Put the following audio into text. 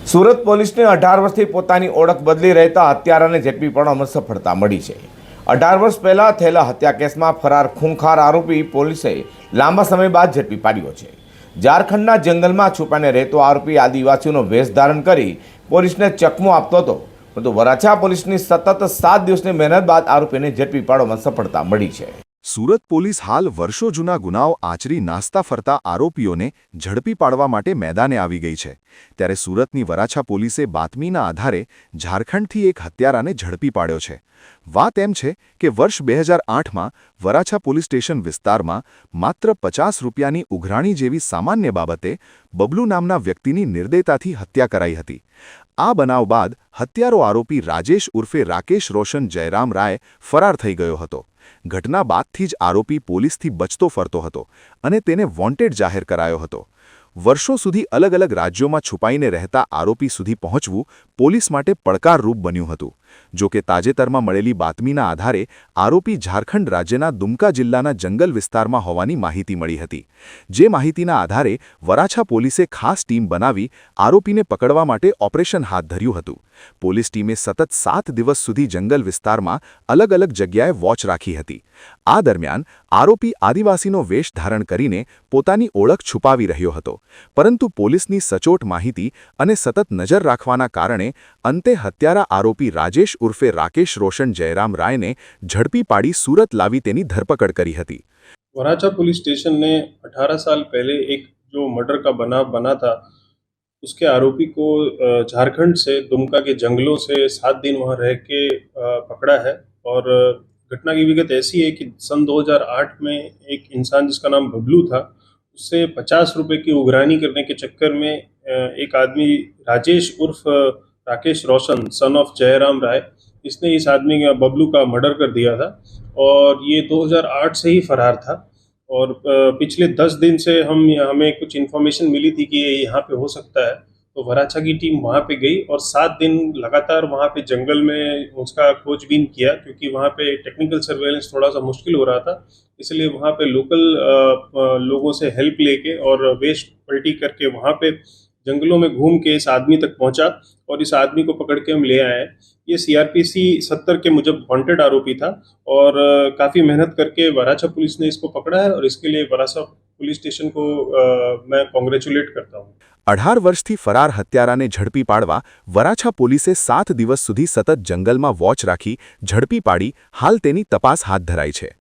સુરત પોલીસને 18 વર્ષથી પોતાની ઓળખ બદલી રહેતા હત્યારાને ઝડપી પાડવામાં સફળતા મળી છે। 18 વર્ષ પહેલા થયેલા હત્યા કેસમાં ફરાર ખૂંખાર આરોપી પોલીસે લાંબા સમય બાદ ઝડપી પાડ્યો છે। ઝારખંડના જંગલમાં છુપાઈને રહેતો આરોપી આદિવાસીનો વેશ ધારણ કરી પોલીસને ચકમો આપતો હતો, પરંતુ વરાછા પોલીસની સતત 7 દિવસની મહેનત બાદ આરોપીને ઝડપી પાડવામાં સફળતા મળી છે। સુરત પોલીસ હાલ વર્ષો જૂના ગુનાઓ આચરી નાસ્તા ફરતા આરોપીઓને ઝડપી પાડવા માટે મેદાને આવી ગઈ છે। ત્યારે સુરતની વરાછા પોલીસે બાતમીના આધારે ઝારખંડથી એક હત્યારાને ઝડપી પાડ્યો છે। વાત એમ છે કે વર્ષ 2008માં વરાછા પોલીસ સ્ટેશન વિસ્તારમાં માત્ર 50 રૂપિયાની ઉઘરાણી જેવી સામાન્ય બાબતે બબલુ નામના વ્યક્તિની નિર્દયતાથી હત્યા કરાઈ હતી। આ બનાવ બાદ હત્યારો આરોપી રાજેશ ઉર્ફે રાકેશ રોશન જયરામ રાય ફરાર થઈ ગયો હતો। ઘટના બાદથી જ આરોપી પોલીસથી બચતો ફરતો હતો અને તેને વોન્ટેડ જાહેર કરાયો હતો। વર્ષો સુધી અલગ અલગ રાજ્યોમાં છુપાઈને રહેતા આરોપી સુધી પહોંચવું પોલીસ માટે પડકારરૂપ બન્યું હતું। જો કે તાજેતરમાં મળેલી બાતમીના આધારે આરોપી ઝારખંડ રાજ્યના દુમકા જિલ્લાના જંગલ વિસ્તારમાં હોવાની માહિતી મળી હતી। જે માહિતીના આધારે વરાછા પોલીસે ખાસ ટીમ બનાવી આરોપીને પકડવા માટે ઓપરેશન હાથ ધર્યું હતું। પોલીસ ટીમે સતત 7 દિવસ સુધી જંગલ વિસ્તારમાં અલગ અલગ જગ્યાએ વોચ રાખી હતી। આ દરમિયાન આરોપી આદિવાસીનો વેશ ધારણ કરીને પોતાની ઓળખ છુપાવી રહ્યો હતો, પરંતુ પોલીસની સચોટ માહિતી અને સતત નજર રાખવાના કારણે અંતે હત્યારા આરોપી રાજેશ ઉર્ફે રાકેશ રોશન जयराम राय ने झड़पी पाड़ी सूरत लावी तेनी धरपकड़ करी हती। वराछा पुलिस स्टेशन ने 18 साल पहले एक जो मर्डर का बनाव बना था, उसके आरोपी को झारखंड से दुमका के जंगलों से 7 दिन वहां रह के पकड़ा है। और घटना की विगत ऐसी है कि सन 2008 में एक इंसान जिसका नाम बबलू था, उससे 50 रुपए की उघरानी करने के चक्कर में एक आदमी राजेश उर्फ राकेश रोशन सन ऑफ जयराम राय, इसने इस आदमी का बबलू का मर्डर कर दिया था और ये 2008 से ही फरार था। और पिछले 10 दिन से हमें कुछ इन्फॉर्मेशन मिली थी कि ये यहाँ पे हो सकता है, तो वराछा की टीम वहाँ पे गई और 7 दिन लगातार वहाँ पे जंगल में उसका खोजबीन किया, क्योंकि वहाँ पे टेक्निकल सर्वेलेंस थोड़ा सा मुश्किल हो रहा था। इसलिए वहाँ पे लोकल लोगों से हेल्प लेके और वेश पलटी करके वहाँ पे जंगलों में घूम के इस आदमी तक पहुंचा और इस आदमी को पकड़ के हम ले आए हैं। ये CRPC 70 के मुजब वांटेड आरोपी था और काफ़ी मेहनत करके वराछा पुलिस ने इसको पकड़ा है और इसके लिए वराछा पुलिस स्टेशन को मैं कॉन्ग्रेचुलेट करता हूँ। 18 વર્ષથી ફરાર હત્યારાને ઝડપી પાડવા વરાછા પોલીસે 7 દિવસ સુધી સતત જંગલમાં વોચ રાખી ઝડપી પાડી હાલ તેની તપાસ હાથ ધરાઈ છે।